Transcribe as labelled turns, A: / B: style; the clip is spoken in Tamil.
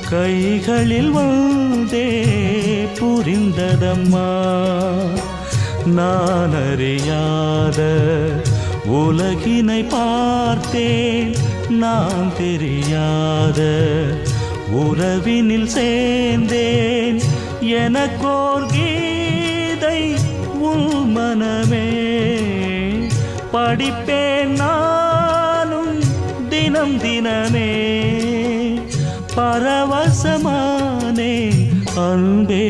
A: கைகளில் வந்தே புரிந்ததம்மா நான் அறியாத உலகினை பார்த்தேன் நான் தெரியாத உறவினில் சேர்ந்தேன் எனக்கோர் கீதை உள் மனமே படிப்பேன் நானும் தினம் தினமே பரவசமானே அன்பே